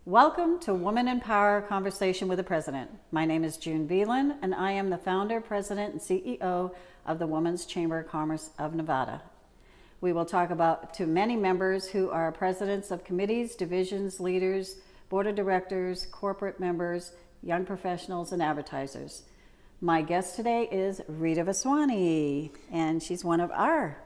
Welcome to Woman in Power Conversation with the President. My name is June Beland, and I am the founder, president, and CEO of the Women's Chamber of Commerce of Nevada. We will talk to many members who are presidents of committees, divisions, leaders, board of directors, corporate members, young professionals, and advertisers. My guest today is Rita Vaswani, and she's one of our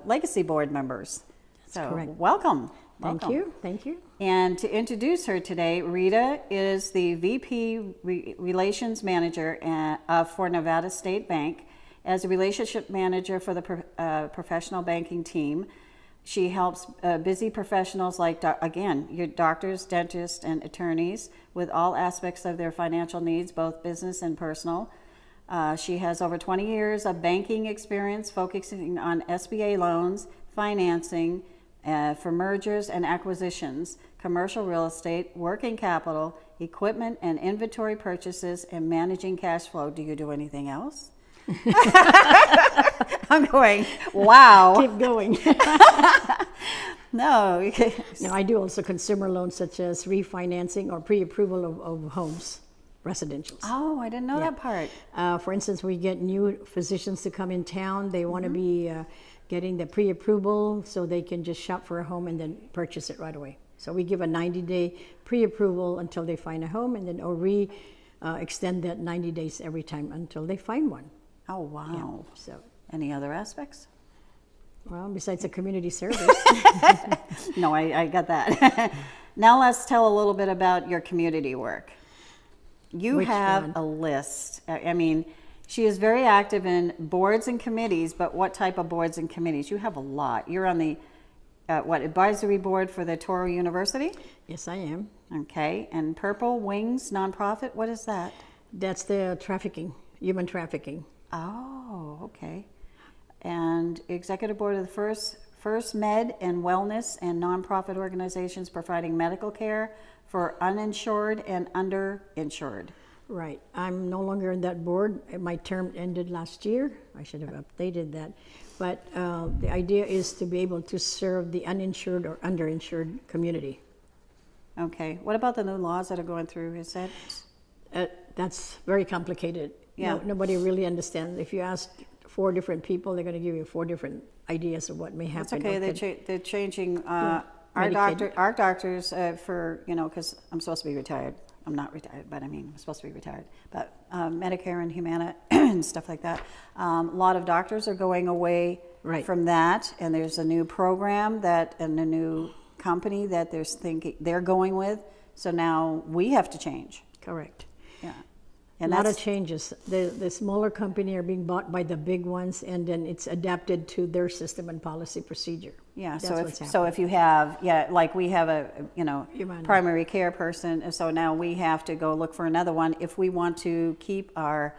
legacy board members. That's correct. Welcome. Thank you. Thank you. And to introduce her today, Rita is the VP Relations Manager for Nevada State Bank. As a relationship manager for the professional banking team, she helps busy professionals like, again, your doctors, dentists, and attorneys with all aspects of their financial needs, both business and personal. She has over 20 years of banking experience focusing on SBA loans, financing, for mergers and acquisitions, commercial real estate, working capital, equipment and inventory purchases, and managing cash flow. Do you do anything else? I'm going, wow. Keep going. No. No, I do also consumer loans such as refinancing or pre-approval of homes, residentials. Oh, I didn't know that part. For instance, we get new physicians to come in town. They want to be getting the pre-approval so they can just shop for a home and then purchase it right away. So we give a 90-day pre-approval until they find a home, and then extend that 90 days every time until they find one. Oh, wow. Yeah, so, any other aspects? well, besides the community service. No, I got that. Now let's tell a little bit about your community work. You have a list. I mean, she is very active in boards and committees, but what type of boards and committees? You have a lot. You're on the, advisory board for the Touro University? Yes, I am. Okay, and Purple Wings Nonprofit, what is that? That's the human trafficking. Oh, okay. And executive board of the First Med and Wellness and nonprofit organizations providing medical care for uninsured and underinsured. Right. I'm no longer in that board. My term ended last year. I should have updated that. But the idea is to be able to serve the uninsured or underinsured community. Okay. What about the new laws that are going through? Is that? That's very complicated. Yeah. Nobody really understands. If you ask 4 different people, they're going to give you 4 different ideas of what may happen. That's okay. They're changing our doctors for, because I'm supposed to be retired. I'm not retired, but I mean, I'm supposed to be retired. But Medicare and Humana and stuff like that. A lot of doctors are going away from that, and there's a new program and a new company that they're going with. So now we have to change. Correct. Yeah. And a lot of changes. The smaller company are being bought by the big ones, and then it's adapted to their system and policy procedure. Yeah. That's So if you have, like we have a Humana. primary care person, so now we have to go look for another one if we want to keep our.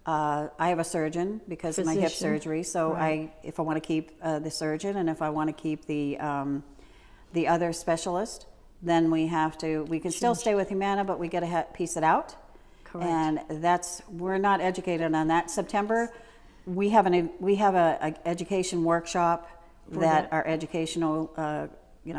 I have a surgeon because of my hip surgery. So if I want to keep the surgeon, and if I want to keep the other specialist, then we have to. We can still stay with Humana, but we got to piece it out. Correct. And we're not educated on that. September, we have a education workshop that our educational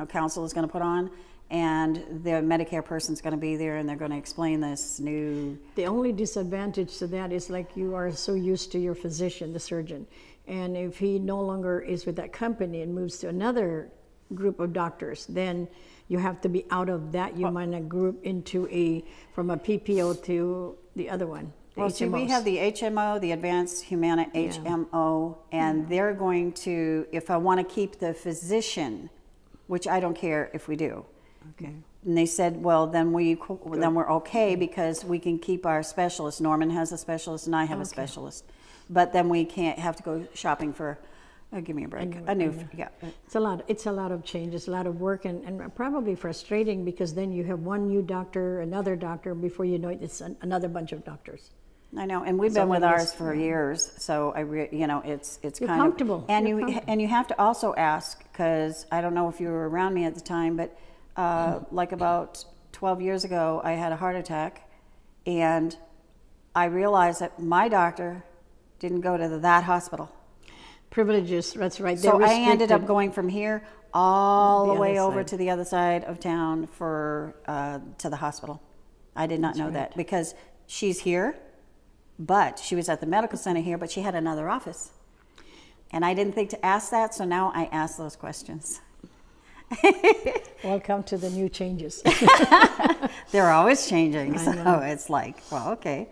council is going to put on, and the Medicare person's going to be there, and they're going to explain this new. The only disadvantage to that is like you are so used to your physician, the surgeon, and if he no longer is with that company and moves to another group of doctors, then you have to be out of that Humana group from a PPO to the other one. Well, see, we have the HMO, the Advanced Humana HMO, and they're going to, if I want to keep the physician, which I don't care if we do. Okay. And they said, well, then we're okay because we can keep our specialist. Norman has a specialist and I have a specialist. But then we can't have to go shopping for give me a break. It's a lot of change. It's a lot of work and probably frustrating because then you have one new doctor, another doctor. Before you know it, it's another bunch of doctors. I know, and we've been with ours for years, so it's You're kind comfortable. of and you have to also ask, because I don't know if you were around me at the time, but like about 12 years ago, I had a heart attack, and I realized that my doctor didn't go to that hospital. Privileges, that's right. So They're I ended up restricted. going from here all the The way other over side. to the other side of town for to the hospital. I did not know that because she's here, but she was at the medical center here, but she had another office. And I didn't think to ask that, so now I ask those questions. Welcome to the new changes. They're always changing, I so know. it's like, well, okay.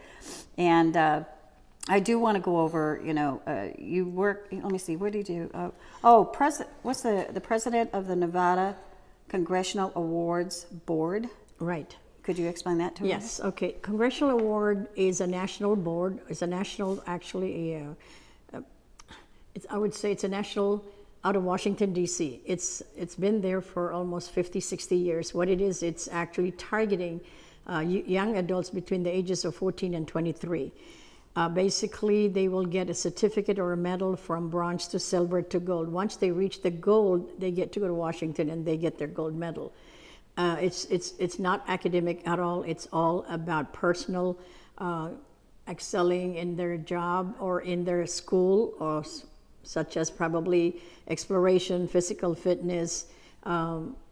And I do want to go over, you work, let me see, what do you do? What's the president of the Nevada Congressional Awards Board? Right. Could you explain that to us? Yes, okay. Congressional Award is a national board. It's a national, actually, I would say it's a national out of Washington, D.C. It's been there for almost 50, 60 years. What it is, it's actually targeting young adults between the ages of 14 and 23. Basically, they will get a certificate or a medal from bronze to silver to gold. Once they reach the gold, they get to go to Washington and they get their gold medal. It's not academic at all. It's all about personal excelling in their job or in their school, or such as probably exploration, physical fitness,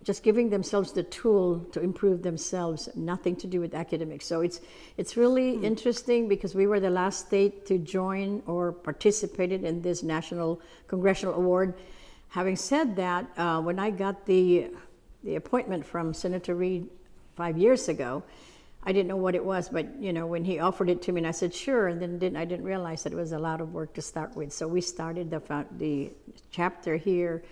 just giving themselves the tool to improve themselves, nothing to do with academics. So it's really interesting because we were the last state to join or participated in this National Congressional Award. Having said that, when I got the appointment from Senator Reid 5 years ago, I didn't know what it was, but when he offered it to me, and I said sure, and then I didn't realize that it was a lot of work to start with. So we started the chapter here,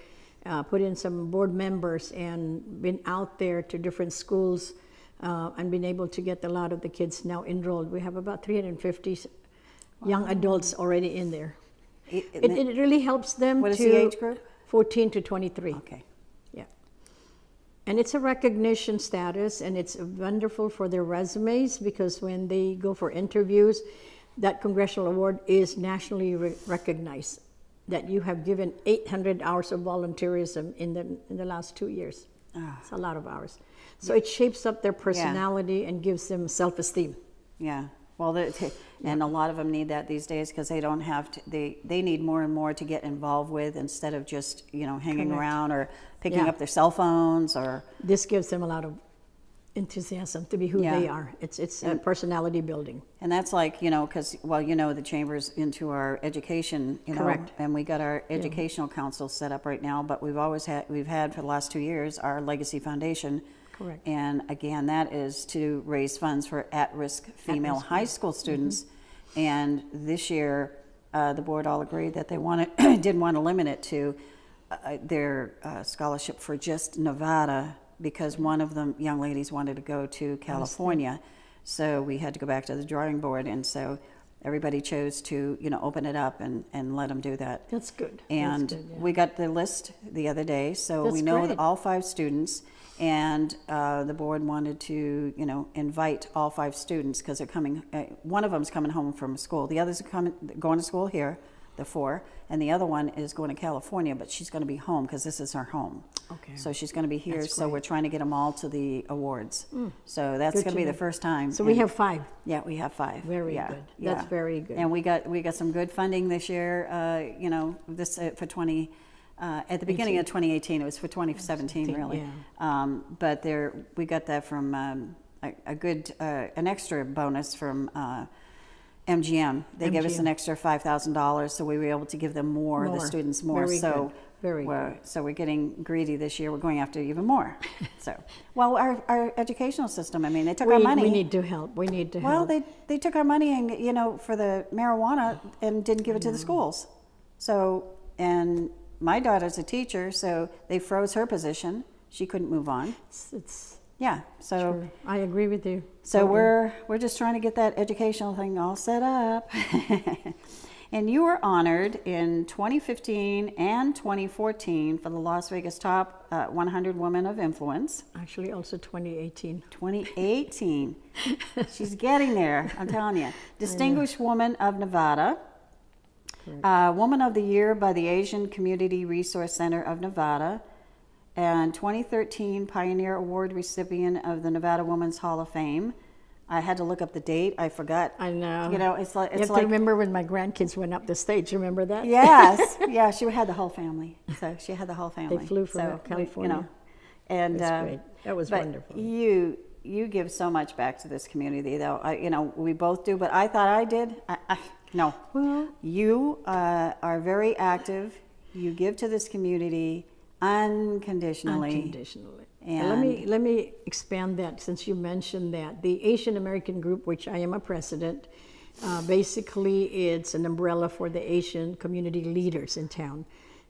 put in some board members, and been out there to different schools, and been able to get a lot of the kids now enrolled. We have about 350 young adults already in there. It really helps them. What is the age group? 14 to 23. Okay. Yeah. And it's a recognition status, and it's wonderful for their resumes because when they go for interviews, that congressional award is nationally recognized. That you have given 800 hours of volunteerism in the last 2 years. It's a lot of hours. So it shapes up their personality and gives them self-esteem. Yeah. Well, and a lot of them need that these days because they don't have to. They need more and more to get involved with instead of just hanging Correct. around or picking Yeah. up their cell phones or. This gives them a lot of enthusiasm to be who Yeah. they are. It's a personality building. And that's like because the chamber's into our education, Correct. and we got our educational council set up right now. But we've had for the last 2 years our Legacy Foundation. Correct. And again, that is to raise funds for at-risk female At-risk, high school students. And this year, the board all agreed that they didn't want to limit it to their scholarship for just Nevada because one of the young ladies wanted to go to California. So we had to go back to the drawing board. And so everybody chose to, open it up and let them do that. That's good. And That's good, yeah. we got the list the other day, so That's we know great. that all 5 students, and the board wanted to, invite all 5 students because they're coming. One of them's coming home from school. The others are going to school here, the 4, and the other one is going to California, but she's going to be home because this is her home. Okay. So she's going to be here. That's So great. we're trying to get them all to the awards. So that's Good going to to be the know. first time. So we And- have 5. Yeah, we have 5. Very Yeah, good. yeah. That's very good. And we got some good funding this year. This for 20. At the beginning of 2018, it was for 2017, really. yeah. But we got that from an extra bonus from MGM. They gave us MGM. an extra $5,000, so we were able to give them the More. students more. Very so good. Very so we're getting greedy this year. We're going after even more. So, well, our educational system. I mean, they took our money. We need to help. We need to Well, help. they took our money and for the marijuana and didn't give it to the schools. So, and my daughter's a teacher, so they froze her position. She couldn't move on. It's Yeah. So sure. I agree with you. so Totally. we're just trying to get that educational thing all set up. And you were honored in 2015 and 2014 for the Las Vegas Top 100 Women of Influence. Actually also 2018. 2018. She's getting there, I'm telling you. Distinguished Woman of Nevada. Woman of the Year by the Asian Community Resource Center of Nevada. And 2013 Pioneer Award recipient of the Nevada Women's Hall of Fame. I had to look up the date. I forgot. I know. You know, it's like You have to remember when my grandkids went up the stage. Remember that? Yes, yeah. She had the whole family. So she had the whole family. They flew from So, California. You know, and That's great. That was but wonderful. You give so much back to this community, though. You know, we both do, but I thought I did. No. Well, You are very active. You give to this community unconditionally. unconditionally. And Let me expand that since you mentioned that. The Asian American group, which I am a president, basically it's an umbrella for the Asian community leaders in town.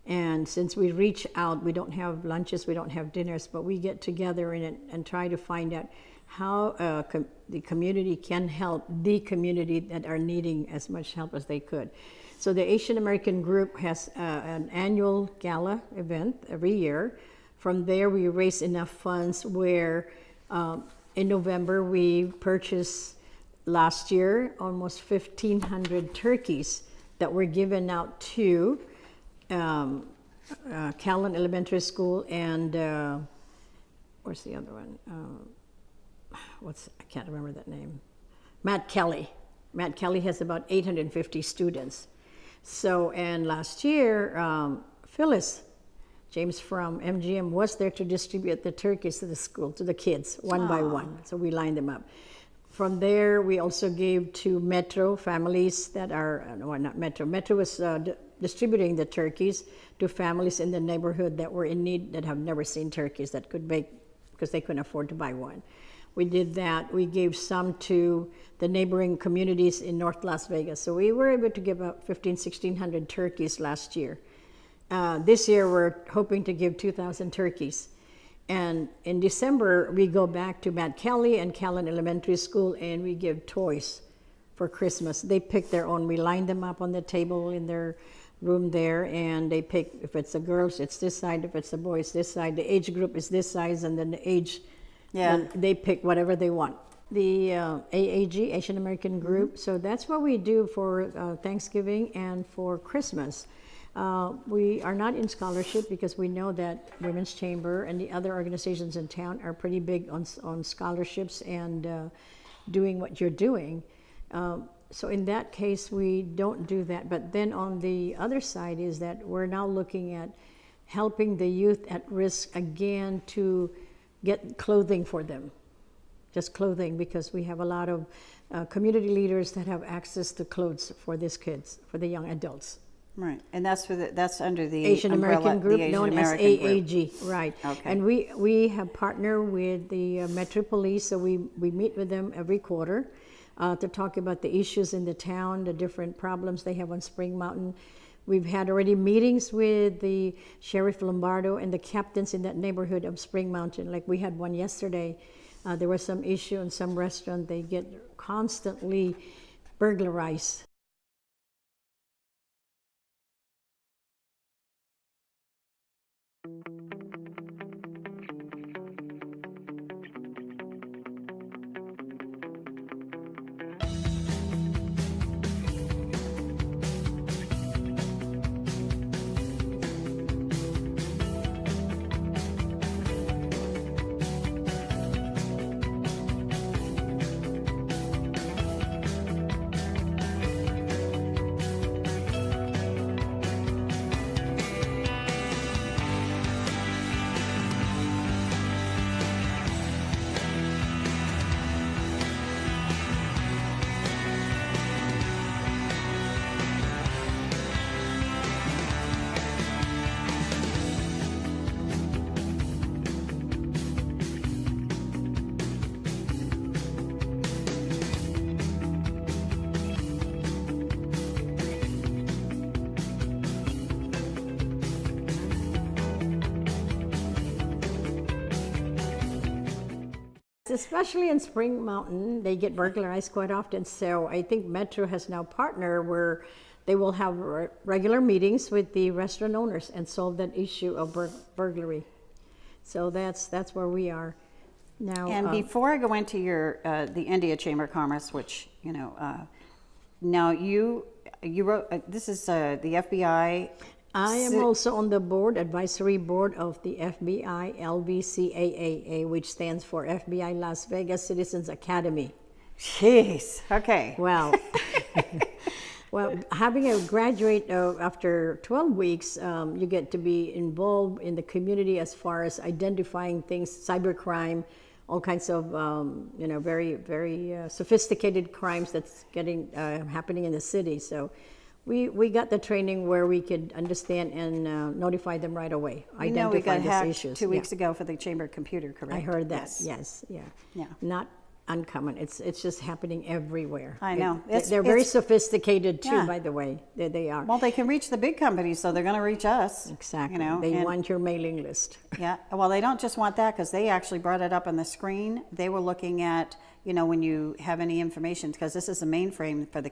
And since we reach out, we don't have lunches, we don't have dinners, but we get together and try to find out how the community can help the community that are needing as much help as they could. So the Asian American group has an annual gala event every year. From there, we raise enough funds where in November we purchased last year almost 1,500 turkeys that were given out to Callan Elementary School and where's the other one? I can't remember that name. Matt Kelly. Matt Kelly has about 850 students. So, and last year, Phyllis James from MGM was there to distribute the turkeys to the school, to the kids, one by one. So we lined them up. From there, we also gave to Metro families that are, no, not Metro. Metro was distributing the turkeys to families in the neighborhood that were in need, that have never seen turkeys, that could bake, because they couldn't afford to buy one. We did that. We gave some to the neighboring communities in North Las Vegas. So we were able to give out 1,600 turkeys last year. This year, we're hoping to give 2,000 turkeys. And in December, we go back to Matt Kelly and Callan Elementary School, and we give toys for Christmas. They pick their own. We line them up on the table in their room there, and they pick, if it's the girls, it's this side, if it's the boys, this side. The age group is this size, and then the age, and they pick whatever they want. The AAG, Asian American Group, so that's what we do for Thanksgiving and for Christmas. We are not in scholarship because we know that Women's Chamber and the other organizations in town are pretty big on scholarships and doing what you're doing. So in that case, we don't do that. But then on the other side is that we're now looking at helping the youth at risk again to get clothing for them. Just clothing, because we have a lot of community leaders that have access to clothes for these kids, for the young adults. Right, and that's under the Asian American group known as AAG, right? Okay. And we have partnered with the Metro Police, so we meet with them every quarter to talk about the issues in the town, the different problems they have on Spring Mountain. We've had already meetings with the Sheriff Lombardo and the captains in that neighborhood of Spring Mountain. Like we had one yesterday. There was some issue in some restaurant. They get constantly burglarized. Especially in Spring Mountain, they get burglarized quite often. So I think Metro has now partnered where they will have regular meetings with the restaurant owners and solve that issue of burglary. So that's where we are now. And before I go into your the India Chamber of Commerce, which now you wrote this is the FBI. I am also on the advisory board of the FBI LVCAAA, which stands for FBI Las Vegas Citizens Academy. Jeez. Okay. Well, well, having a graduate after 12 weeks, you get to be involved in the community as far as identifying things, cybercrime, all kinds of very very sophisticated crimes that's getting happening in the city. So we got the training where we could understand and notify them right away. You know, we got these hacked issues. 2 weeks ago for the chamber computer, correct? I heard that. Yes. Yes. Yeah. Not uncommon. It's just happening everywhere. I know. They're very sophisticated too, Yeah. by the way. They are. Well, they can reach the big companies, so they're going to reach us. Exactly. You know, They and- want your mailing list. Yeah. Well, they don't just want that because they actually brought it up on the screen. They were looking at, when you have any information, because this is a mainframe for the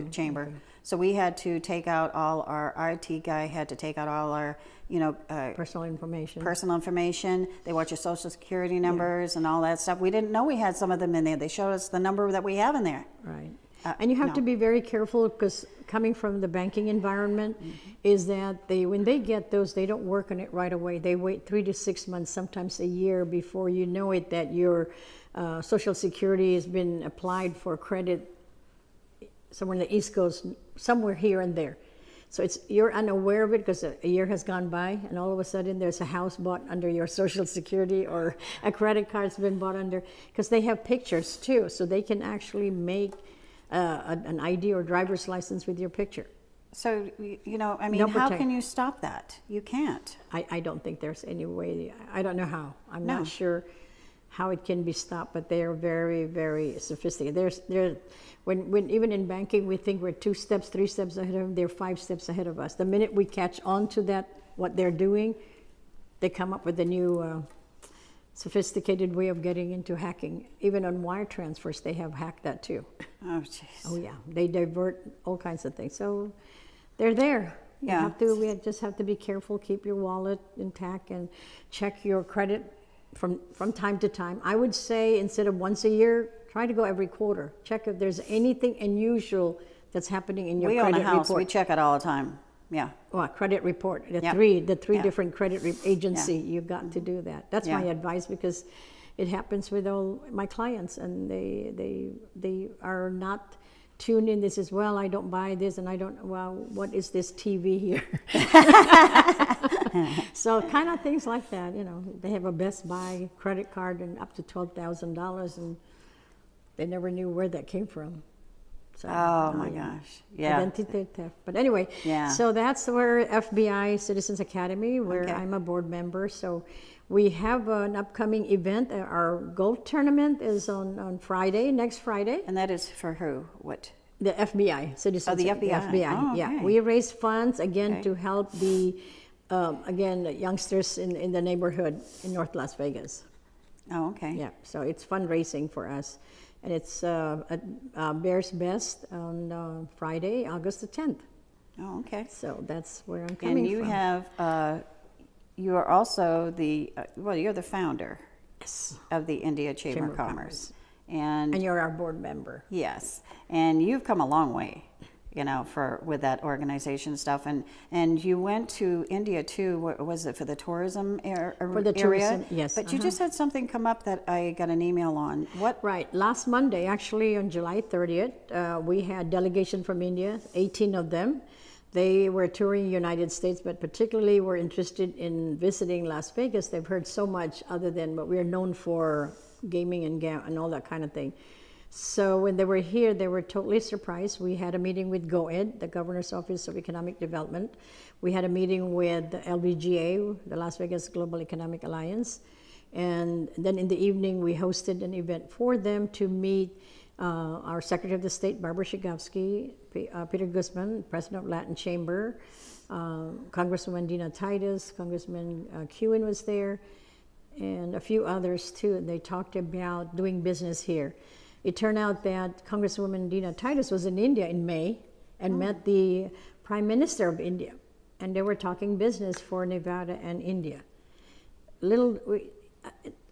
chamber. Okay. So we had to take out all our IT guy had to take out all our, Personal information. personal information. They want your social security numbers and all that stuff. We didn't know we had some of them in there. They showed us the number that we have in there. Right. And you have to be very careful because coming from the banking environment is that when they get those, they don't work on it right away. They wait 3 to 6 months, sometimes a year before you know it that your social security has been applied for credit somewhere in the East Coast, somewhere here and there. So you're unaware of it because a year has gone by and all of a sudden there's a house bought under your social security or a credit card's been bought under, because they have pictures too, so they can actually make an ID or driver's license with your picture. So, No how protect- can you stop that? You can't. I don't think there's any way. I don't know how. I'm No. not sure how it can be stopped, but they are very, very sophisticated. When even in banking, we think we're 2 steps, 3 steps ahead of them. They're 5 steps ahead of us. The minute we catch on to that, what they're doing, they come up with a new sophisticated way of getting into hacking. Even on wire transfers, they have hacked that too. Oh, jeez. Oh yeah, they divert all kinds of things. So they're there. Yeah. We just have to be careful, keep your wallet intact, and check your credit from time to time. I would say instead of once a year, try to go every quarter. Check if there's anything unusual that's happening in your We own credit a house. report. We check it all the time. Yeah. Well, credit report. The Yep. three Yeah. different credit agency. Yeah. You've got to do that. That's Yeah. my advice because it happens with all my clients, and they are not tuned in. This is, well, I don't buy this, and I don't. Well, what is this TV here? So kind of things like that. They have a Best Buy credit card and up to $12,000, and they never knew where that came from. So, Oh my gosh. Yeah. Identity theft. But anyway, Yeah. so that's where FBI Citizens Academy, where Okay. I'm a board member. So we have an upcoming event. Our golf tournament is on Friday, next Friday. And that is for who? What? The FBI, Citizens. Oh, the FBI. Oh, Yeah, okay. we raise funds again Okay. to help the youngsters in the neighborhood in North Las Vegas. Oh, okay. Yeah, so it's fundraising for us. And it's at Bears Best on Friday, August the 10th. Oh, okay. So that's where I'm coming And you from. have, you are also you're the founder Yes. of the India Chamber Chamber of of Commerce. And And you're our board member. yes, and you've come a long way, with that organization stuff. And you went to India too. What was it, for the tourism For the area? tourism, yes, But you just had something come up that I got an email on. What? Right. Last Monday, actually on July 30th, we had delegation from India, 18 of them. They were touring the United States, but particularly were interested in visiting Las Vegas. They've heard so much other than what we're known for, gaming and all that kind of thing. So when they were here, they were totally surprised. We had a meeting with GOED, the Governor's Office of Economic Development. We had a meeting with the LBGA, the Las Vegas Global Economic Alliance. And then in the evening, we hosted an event for them to meet our Secretary of the State, Barbara Shigovsky, Peter Guzman, President of Latin Chamber, Congresswoman Dina Titus, Congressman Kewen was there, and a few others too. And they talked about doing business here. It turned out that Congresswoman Dina Titus was in India in May and met the Prime Minister of India, and they were talking business for Nevada and India.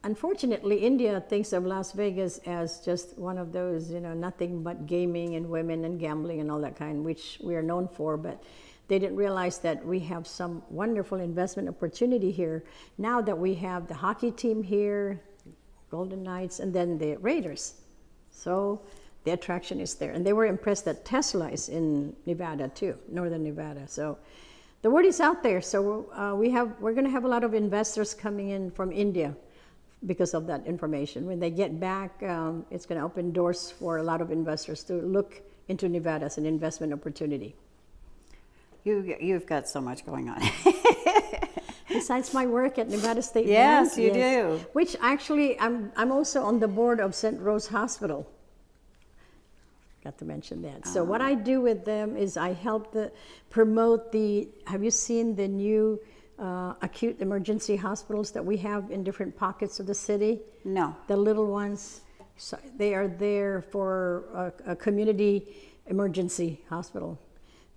Unfortunately, India thinks of Las Vegas as just one of those, nothing but gaming and women and gambling and all that kind, which we are known for, but they didn't realize that we have some wonderful investment opportunity here now that we have the hockey team here, Golden Knights, and then the Raiders. So the attraction is there. And they were impressed that Tesla is in Nevada too, northern Nevada. So the word is out there. So we're going to have a lot of investors coming in from India because of that information. When they get back, it's going to open doors for a lot of investors to look into Nevada as an investment opportunity. You've got so much going on. Besides my work at Nevada State Bank. Yes, you do. Which actually, I'm also on the board of St. Rose Hospital. Got to mention that. So what I do with them is I help promote have you seen the new acute emergency hospitals that we have in different pockets of the city? No. The little ones, so they are there for a community emergency hospital.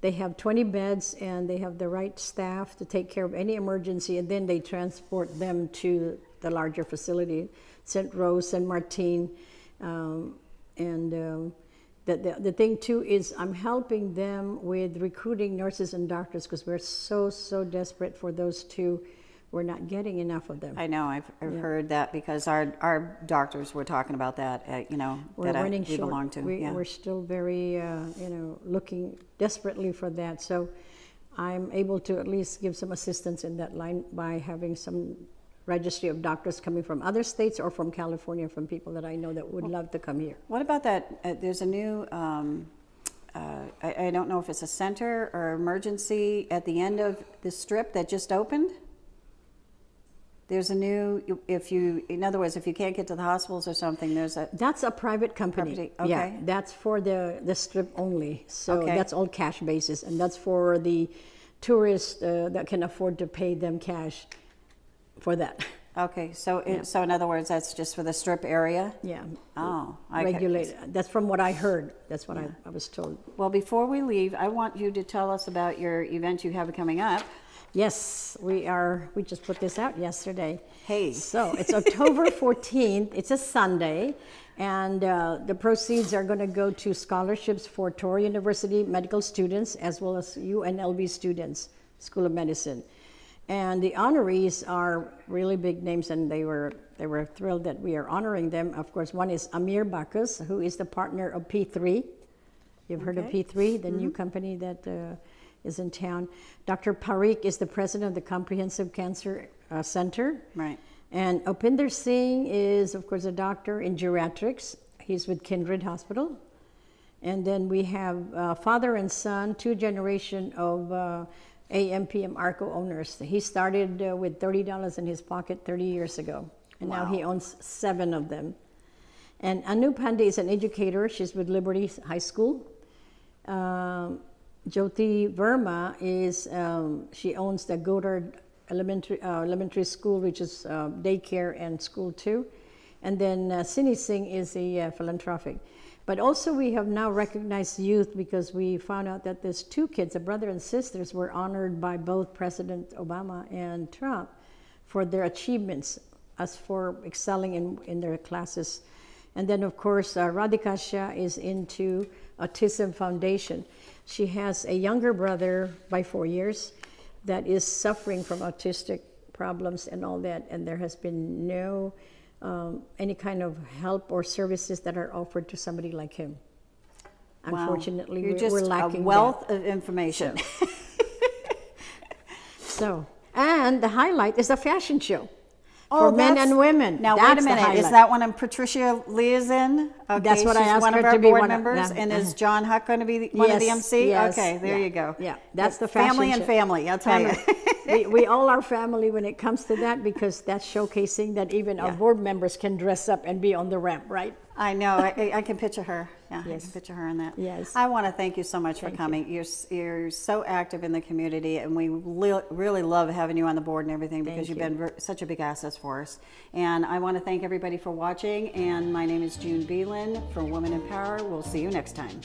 They have 20 beds and they have the right staff to take care of any emergency, and then they transport them to the larger facility, St. Rose, St. Martin. The thing too is I'm helping them with recruiting nurses and doctors because we're so desperate for those two. We're not getting enough of them. I know. I've heard that because our doctors were talking about that. We're running we short. belong to. We're still very, looking desperately for that. So I'm able to at least give some assistance in that line by having some registry of doctors coming from other states or from California, from people that I know that would love to come here. What about that? There's a new, I don't know if it's a center or emergency at the end of the strip that just opened. There's a new, in other words, if you can't get to the hospitals or something, That's a private company. Okay. Yeah, that's for the strip only. So Okay. that's all cash basis, and that's for the tourists that can afford to pay them cash for that. Okay, so in other words, that's just for the strip area? Yeah. Oh, Regulated. That's from what I heard. That's what I was told. Well, before we leave, I want you to tell us about your event you have coming up. Yes, we just put this out yesterday. Hey. So it's October 14th. It's a Sunday. And the proceeds are going to go to scholarships for Torrey University medical students as well as UNLV students, School of Medicine. And the honorees are really big names, and they were thrilled that we are honoring them. Of course, one is Amir Bacchus, who is the partner of P3. You've heard of P3, the new company that is in town. Dr. Parikh is the president of the Comprehensive Cancer Center. Right. And Upinder Singh is, of course, a doctor in geriatrics. He's with Kindred Hospital. And then we have father and son, two generation of AM/PM ARCO owners. He started with $30 in his pocket 30 years ago. And now he owns 7 of them. And Anu Pandey is an educator. She's with Liberty High School. Jyoti Verma she owns the Goddard Elementary School, which is daycare and school too. And then Sini Singh is a philanthropic. But also we have now recognized youth because we found out that there's 2 kids, a brother and sisters, were honored by both President Obama and Trump for their achievements as for excelling in their classes. And then of course Radhika Shah is into Autism Foundation. She has a younger brother by 4 years that is suffering from autistic problems and all that, and there has been no any kind of help or services that are offered to somebody like him. Unfortunately, we're lacking a wealth of information. So, and the highlight is a fashion show for men and women. Now, That's wait a minute. Is that one Patricia Lee is in? Okay, That's what I asked one her of our to be board one of- members. yeah, And is John Huck going to be one of the MC? Yes, Okay, there yeah, you go. Yeah, that's the fashion family and show. family, I'll tell you. We all are family when it comes to that, because that's showcasing that even our board members can dress up and be on the ramp, right? I know. I can picture her. Yeah, Yes. I can picture her in that. Yes. I want to thank you so much for coming. You're so active in the community, and we really love having you on the board and everything because you've been such a big asset for us. And I want to thank everybody for watching. And my name is June Beland from Women in Power. We'll see you next time.